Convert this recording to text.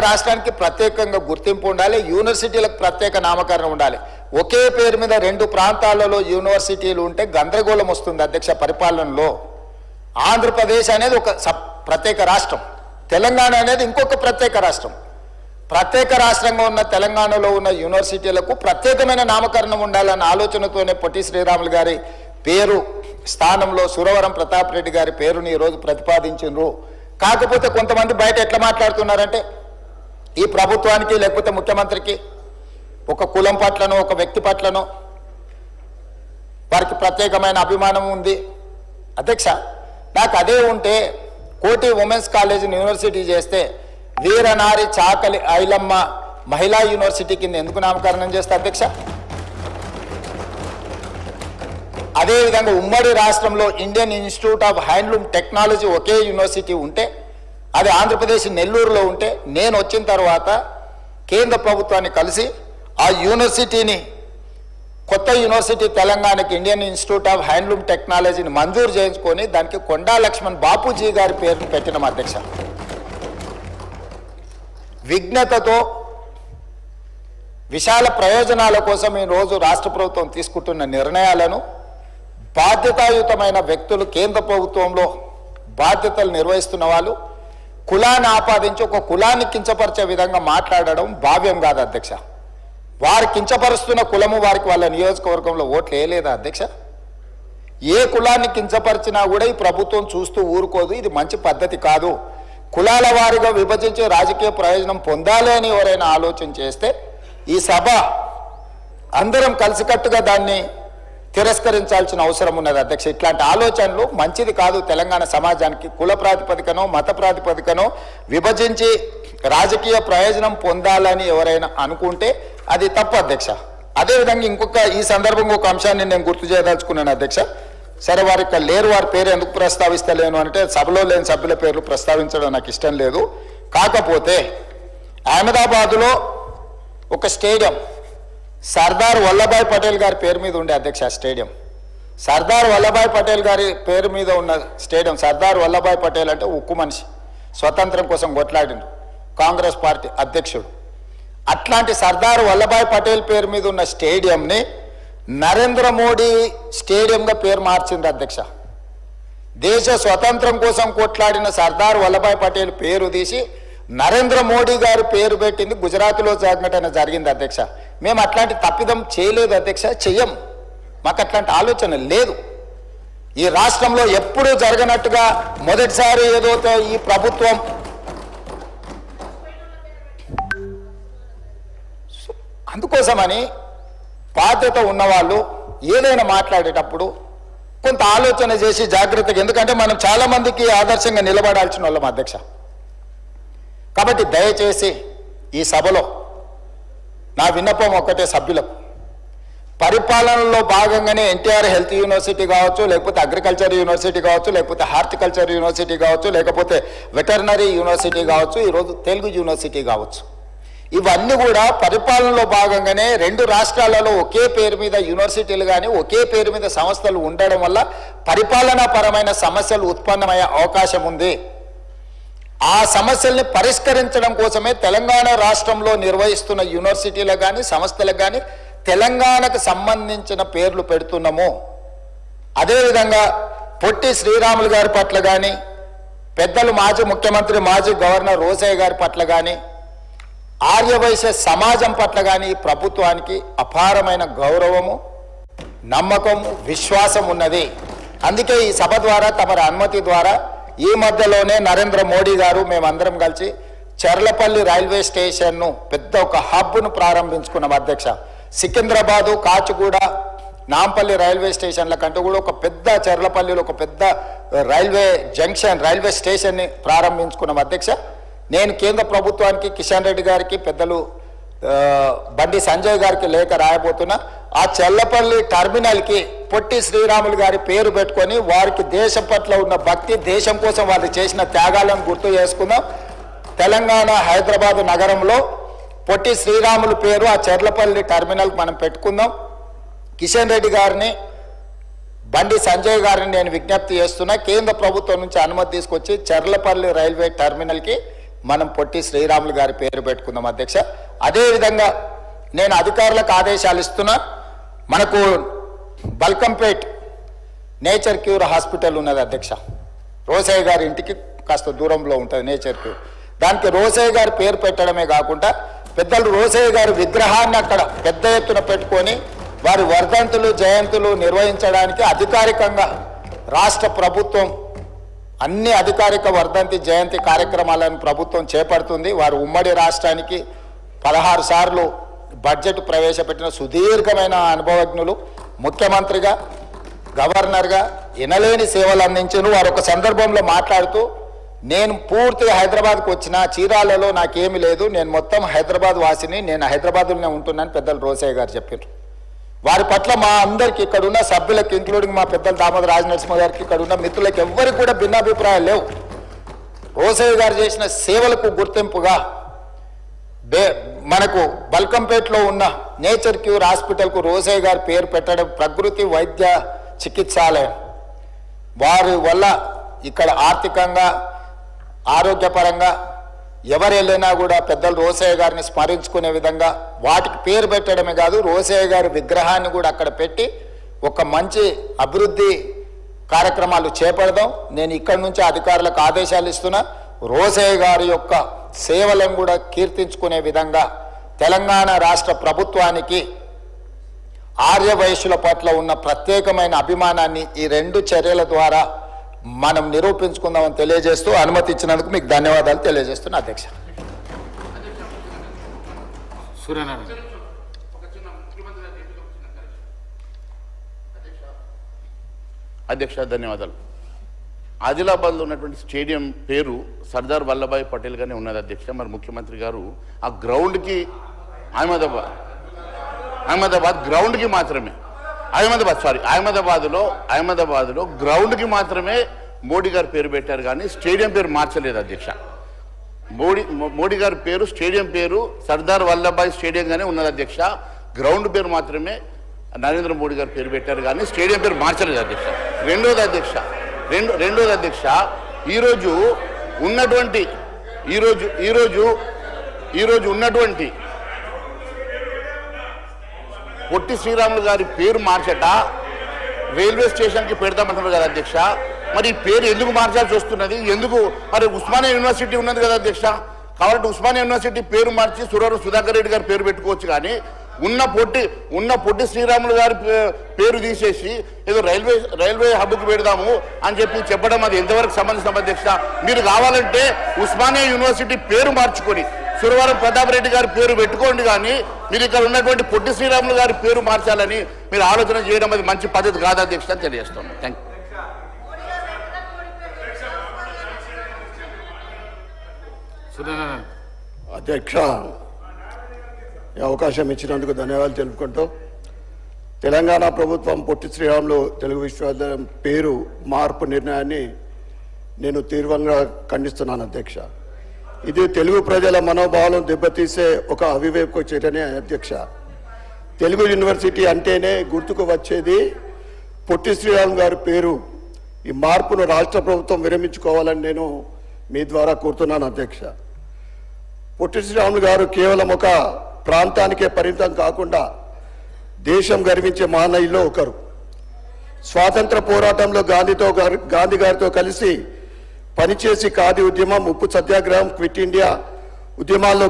రాష్ట్రానికి ప్రత్యేకంగా గుర్తింపు ఉండాలి, యూనివర్సిటీలకు ప్రత్యేక నామకరణం ఉండాలి. ఒకే పేరు మీద రెండు ప్రాంతాలలో యూనివర్సిటీలు ఉంటే గందరగోళం వస్తుంది అధ్యక్ష పరిపాలనలో. ఆంధ్రప్రదేశ్ అనేది ఒక ప్రత్యేక రాష్ట్రం, తెలంగాణ అనేది ఇంకొక ప్రత్యేక రాష్ట్రం. ప్రత్యేక రాష్ట్రంగా ఉన్న తెలంగాణలో ఉన్న యూనివర్సిటీలకు ప్రత్యేకమైన నామకరణం ఉండాలన్న ఆలోచనతోనే పొట్టి శ్రీరాములు గారి పేరు స్థానంలో సురవరం ప్రతాప్ రెడ్డి గారి పేరుని ఈరోజు ప్రతిపాదించారు. కాకపోతే కొంతమంది బయట ఎట్లా మాట్లాడుతున్నారంటే ఈ ప్రభుత్వానికి లేకపోతే ముఖ్యమంత్రికి ఒక కులం పట్లనో ఒక వ్యక్తి పట్లనో వారికి ప్రత్యేకమైన అభిమానం ఉంది. అధ్యక్ష, నాకు అదే ఉంటే కోటి ఉమెన్స్ కాలేజీని యూనివర్సిటీ చేస్తే వీరనారి చాకలి ఐలమ్మ మహిళా యూనివర్సిటీ కింద ఎందుకు నామకరణం చేస్తే అధ్యక్ష? అదేవిధంగా ఉమ్మడి రాష్ట్రంలో Indian institute of handloom technology okay university ఉంటే, అది ఆంధ్రప్రదేశ్ నెల్లూరులో ఉంటే, నేను వచ్చిన తర్వాత కేంద్ర ప్రభుత్వాన్ని కలిసి ఆ యూనివర్సిటీని కొత్త యూనివర్సిటీ తెలంగాణకి ఇండియన్ ఇన్స్టిట్యూట్ ఆఫ్ హ్యాండ్లూమ్ టెక్నాలజీని మంజూరు చేయించుకొని దానికి కొండా లక్ష్మణ్ బాపూజీ గారి పేరును పెట్టినాం అధ్యక్ష. విజ్ఞతతో విశాల ప్రయోజనాల కోసం ఈరోజు రాష్ట్ర ప్రభుత్వం తీసుకుంటున్న నిర్ణయాలను బాధ్యతాయుతమైన వ్యక్తులు కేంద్ర ప్రభుత్వంలో బాధ్యతలు నిర్వహిస్తున్న వాళ్ళు కులాన్ని ఆపాదించి ఒక కులాన్ని కించపరిచే విధంగా మాట్లాడడం భావ్యం కాదు అధ్యక్ష. వారు కించపరుస్తున్న కులము వారికి వాళ్ళ నియోజకవర్గంలో ఓట్లు వేయలేదా అధ్యక్ష? ఏ కులాన్ని కించపరిచినా కూడా ఈ ప్రభుత్వం చూస్తూ ఊరుకోదు. ఇది మంచి పద్ధతి కాదు. కులాల వారిగా విభజించి రాజకీయ ప్రయోజనం పొందాలి అని ఎవరైనా ఆలోచన చేస్తే ఈ సభ అందరం కలిసికట్టుగా దాన్ని తిరస్కరించాల్సిన అవసరం ఉన్నది అధ్యక్ష. ఇట్లాంటి ఆలోచనలు మంచిది కాదు. తెలంగాణ సమాజానికి కుల ప్రాతిపదికనో మత ప్రాతిపదికనో విభజించి రాజకీయ ప్రయోజనం పొందాలని ఎవరైనా అనుకుంటే అది తప్పు అధ్యక్ష. అదేవిధంగా ఈ సందర్భంగా ఒక అంశాన్ని నేను గుర్తు చేయదలుచుకున్నాను అధ్యక్ష. సరే, వారు ఇక్కడ లేరు, వారి పేరు ఎందుకు ప్రస్తావిస్తలేను అంటే సభలో లేని సభ్యుల పేర్లు ప్రస్తావించడం నాకు ఇష్టం లేదు. కాకపోతే అహ్మదాబాద్లో ఒక స్టేడియం సర్దార్ వల్లభాయ్ పటేల్ గారి పేరు మీద ఉండే అధ్యక్ష. స్టేడియం సర్దార్ వల్లభాయ్ పటేల్ గారి పేరు మీద ఉన్న స్టేడియం. సర్దార్ వల్లభాయ్ పటేల్ అంటే ఉక్కు మనిషి, స్వతంత్రం కోసం కొట్లాడిండు, కాంగ్రెస్ పార్టీ అధ్యక్షుడు. అట్లాంటి సర్దార్ వల్లభాయ్ పటేల్ పేరు మీద ఉన్న స్టేడియంని నరేంద్ర మోడీ స్టేడియంగా పేరు మార్చింది అధ్యక్ష. దేశ స్వతంత్రం కోసం కొట్లాడిన సర్దార్ వల్లభాయ్ పటేల్ పేరు తీసి నరేంద్ర మోడీ గారు పేరు పెట్టింది గుజరాత్లో సంఘటన జరిగింది అధ్యక్ష. మేము అట్లాంటి తప్పిదం చేయలేదు అధ్యక్ష, చెయ్యం. మాకు అట్లాంటి ఆలోచన లేదు. ఈ రాష్ట్రంలో ఎప్పుడూ జరగనట్టుగా మొదటిసారి ఏదో ఈ ప్రభుత్వం అందుకోసమని బాధ్యత ఉన్నవాళ్ళు ఏదైనా మాట్లాడేటప్పుడు కొంత ఆలోచన చేసి జాగ్రత్తగా, ఎందుకంటే మనం చాలామందికి ఆదర్శంగా నిలబడాల్సిన వాళ్ళం అధ్యక్ష. కాబట్టి దయచేసి ఈ సభలో నా విన్నపం ఒక్కటే సభ్యులకు, పరిపాలనలో భాగంగానే ఎన్టీఆర్ హెల్త్ యూనివర్సిటీ కావచ్చు, లేకపోతే అగ్రికల్చర్ యూనివర్సిటీ కావచ్చు, లేకపోతే హార్టికల్చర్ యూనివర్సిటీ కావచ్చు, లేకపోతే వెటర్నరీ యూనివర్సిటీ కావచ్చు, ఈరోజు తెలుగు యూనివర్సిటీ కావచ్చు, ఇవన్నీ కూడా పరిపాలనలో భాగంగానే రెండు రాష్ట్రాలలో ఒకే పేరు మీద యూనివర్సిటీలు కానీ ఒకే పేరు మీద సంస్థలు ఉండడం వల్ల పరిపాలనాపరమైన సమస్యలు ఉత్పన్నమయ్యే అవకాశం ఉంది. ఆ సమస్యల్ని పరిష్కరించడం కోసమే తెలంగాణ రాష్ట్రంలో నిర్వహిస్తున్న యూనివర్సిటీలకు కానీ సంస్థలకు కానీ తెలంగాణకు సంబంధించిన పేర్లు పెడుతున్నాము. అదేవిధంగా పొట్టి శ్రీరాములు గారి పట్ల కానీ, పెద్దలు మాజీ ముఖ్యమంత్రి మాజీ గవర్నర్ రోసయ్య గారి పట్ల కానీ, ఆర్యవైశ్య సమాజం పట్ల కానీ ప్రభుత్వానికి అపారమైన గౌరవము, నమ్మకము, విశ్వాసం ఉన్నది. అందుకే ఈ సభ ద్వారా తమరి అనుమతి ద్వారా ఈ మధ్యలోనే నరేంద్ర మోడీ గారు మేమందరం కలిసి చర్లపల్లి రైల్వే స్టేషన్ను పెద్ద ఒక హబ్ను ప్రారంభించుకున్నాం అధ్యక్ష. సికింద్రాబాదు, కాచిగూడ, నాంపల్లి రైల్వే స్టేషన్ల కంటే కూడా ఒక పెద్ద చర్లపల్లిలో ఒక పెద్ద రైల్వే జంక్షన్ రైల్వే స్టేషన్ని ప్రారంభించుకున్నాం అధ్యక్ష. నేను కేంద్ర ప్రభుత్వానికి కిషన్ రెడ్డి గారికి, పెద్దలు బండి సంజయ్ గారికి లేఖ రాయబోతున్నా. ఆ చర్లపల్లి టర్మినల్కి పొట్టి శ్రీరాములు గారి పేరు పెట్టుకొని వారికి దేశం పట్ల ఉన్న భక్తి, దేశం కోసం వాళ్ళు చేసిన త్యాగాలను గుర్తు చేసుకుందాం. తెలంగాణ హైదరాబాద్ నగరంలో పొట్టి శ్రీరాములు పేరు ఆ చర్లపల్లి టర్మినల్కి మనం పెట్టుకుందాం. కిషన్ రెడ్డి గారిని, బండి సంజయ్ గారిని నేను విజ్ఞప్తి చేస్తున్నా, కేంద్ర ప్రభుత్వం నుంచి అనుమతి తీసుకొచ్చి చర్లపల్లి రైల్వే టర్మినల్కి మనం పొట్టి శ్రీరాములు గారి పేరు పెట్టుకుందాం అధ్యక్ష. అదేవిధంగా నేను అధికారులకు ఆదేశాలు ఇస్తున్నా. మనకు బల్కంపేట్ నేచర్ క్యూర్ హాస్పిటల్ ఉన్నది అధ్యక్ష. రోసయ్య గారి ఇంటికి కాస్త దూరంలో ఉంటుంది నేచర్ క్యూర్. దానికి రోసయ్య గారి పేరు పెట్టడమే కాకుండా పెద్దలు రోసయ్య గారి విగ్రహాన్ని అక్కడ పెద్ద ఎత్తున పెట్టుకొని వారి వర్ధంతులు జయంతులు నిర్వహించడానికి అధికారికంగా రాష్ట్ర ప్రభుత్వం అన్ని అధికారిక వర్ధంతి జయంతి కార్యక్రమాలను ప్రభుత్వం చేపడుతుంది. వారు ఉమ్మడి రాష్ట్రానికి 16 సార్లు బడ్జెట్ ప్రవేశపెట్టిన సుదీర్ఘమైన అనుభవజ్ఞులు. ముఖ్యమంత్రిగా గవర్నర్గా ఎనలేని సేవలు అందించారు. వారు ఒక సందర్భంలో మాట్లాడుతూ నేను పూర్తిగా హైదరాబాద్కు వచ్చిన చీరాలలో నాకేమీ లేదు, నేను మొత్తం హైదరాబాద్ వాసిని, నేను హైదరాబాద్లోనే ఉంటున్నాను పెద్దలు రోసయ్య గారు చెప్పారు. వారి పట్ల మా అందరికి ఇక్కడ ఉన్న సభ్యులకు ఇంక్లూడింగ్ మా పెద్దలు దామోదర రాజనరసింహ గారికి ఇక్కడ ఉన్న మిత్రులకు ఎవ్వరికి కూడా భిన్నాభిప్రాయాలు లేవు. రోసయ్య గారు చేసిన సేవలకు గుర్తింపుగా మనకు బల్కంపేటలో ఉన్న నేచర్ క్యూర్ హాస్పిటల్కు రోసయ్య గారి పేరు పెట్టడం ప్రకృతి వైద్య చికిత్సాలయం. వారి వల్ల ఇక్కడ ఆర్థికంగా ఆరోగ్యపరంగా ఎవరు వెళ్ళినా కూడా పెద్దలు రోసయ్య గారిని స్మరించుకునే విధంగా వాటికి పేరు పెట్టడమే కాదు రోసయ్య గారి విగ్రహాన్ని కూడా అక్కడ పెట్టి ఒక మంచి అభివృద్ధి కార్యక్రమాలు చేపడదాం. నేను ఇక్కడి నుంచి అధికారులకు ఆదేశాలు ఇస్తున్నా. రోసయ్య గారి యొక్క సేవలను కూడా కీర్తించుకునే విధంగా తెలంగాణ రాష్ట్ర ప్రభుత్వానికి ఆర్యవైశ్యుల పట్ల ఉన్న ప్రత్యేకమైన అభిమానాన్ని ఈ 2 చర్యల ద్వారా మనం నిరూపించుకుందామని తెలియజేస్తూ అనుమతి ఇచ్చినందుకు మీకు ధన్యవాదాలు తెలియజేస్తున్నా అధ్యక్ష. అధ్యక్ష ధన్యవాదాలు. ఆదిలాబాద్లో ఉన్నటువంటి స్టేడియం పేరు సర్దార్ వల్లభాయ్ పటేల్ గానే ఉన్నది అధ్యక్ష. మరి ముఖ్యమంత్రి గారు ఆ గ్రౌండ్కి అహ్మదాబాద్ గ్రౌండ్కి మాత్రమే అహ్మదాబాద్లో గ్రౌండ్కి మాత్రమే మోడీ గారి పేరు పెట్టారు కానీ స్టేడియం పేరు మార్చలేదు అధ్యక్ష. మోడీ గారి పేరు స్టేడియం పేరు సర్దార్ వల్లభాయ్ స్టేడియంగానే ఉన్నది అధ్యక్ష. గ్రౌండ్ పేరు మాత్రమే నరేంద్ర మోడీ గారి పేరు పెట్టారు కానీ స్టేడియం పేరు మార్చలేదు అధ్యక్ష. రెండోది అధ్యక్ష ఈరోజు ఉన్నటువంటి పొట్టి శ్రీరాములు గారి పేరు మార్చట రైల్వే స్టేషన్కి పెడతామంటున్నారు కదా అధ్యక్ష. మరి ఈ పేరు ఎందుకు మార్చాల్సి వస్తున్నది? ఎందుకు? మరి ఉస్మానియా యూనివర్సిటీ ఉన్నది కదా అధ్యక్ష. కాబట్టి ఉస్మానియా యూనివర్సిటీ పేరు మార్చి సురవరం సుధాకర్ రెడ్డి గారి పేరు పెట్టుకోవచ్చు కానీ ఉన్న పొట్టి శ్రీరాములు గారి పేరు తీసేసి ఏదో రైల్వే హబ్కు పెడదాము అని చెప్పడం అది ఎంతవరకు సంబంధించిన అధ్యక్ష? మీరు కావాలంటే ఉస్మానియా యూనివర్సిటీ పేరు మార్చుకొని సురవరం ప్రతాప్ రెడ్డి గారి పేరు పెట్టుకోండి కానీ మీరు ఇక్కడ ఉన్నటువంటి పొట్టి శ్రీరాములు గారి పేరు మార్చాలని మీరు ఆలోచన చేయడం అది మంచి పద్ధతి కాదు అధ్యక్ష అని తెలియజేస్తాను. Thank you. అధ్యక్ష, ఈ అవకాశం ఇచ్చినందుకు ధన్యవాదాలు తెలుపుకుంటూ తెలంగాణ ప్రభుత్వం పొట్టి శ్రీరాములు తెలుగు విశ్వవిద్యాలయం పేరు మార్పు నిర్ణయాన్ని నేను తీవ్రంగా ఖండిస్తున్నాను అధ్యక్ష. ఇది తెలుగు ప్రజల మనోభావాలను దెబ్బతీసే ఒక అవివేక చర్యనే అధ్యక్ష. తెలుగు యూనివర్సిటీ అంటేనే గుర్తుకు వచ్చేది పొట్టి శ్రీరాములు గారి పేరు. ఈ మార్పును రాష్ట్ర ప్రభుత్వం విరమించుకోవాలని నేను మీ ద్వారా కోరుతున్నాను అధ్యక్ష. పొట్టి శ్రీరాములు గారు కేవలం ఒక ప్రాంతానికే పరిమితం కాకుండా దేశం గర్వించే మహనీయుల్లో ఒకరు. స్వాతంత్ర పోరాటంలో గాంధీ గారితో కలిసి పనిచేసి ఖాదీ ఉద్యమం, ఉప్పు సత్యాగ్రహం, క్విట్ ఇండియా ఉద్యమాల్లో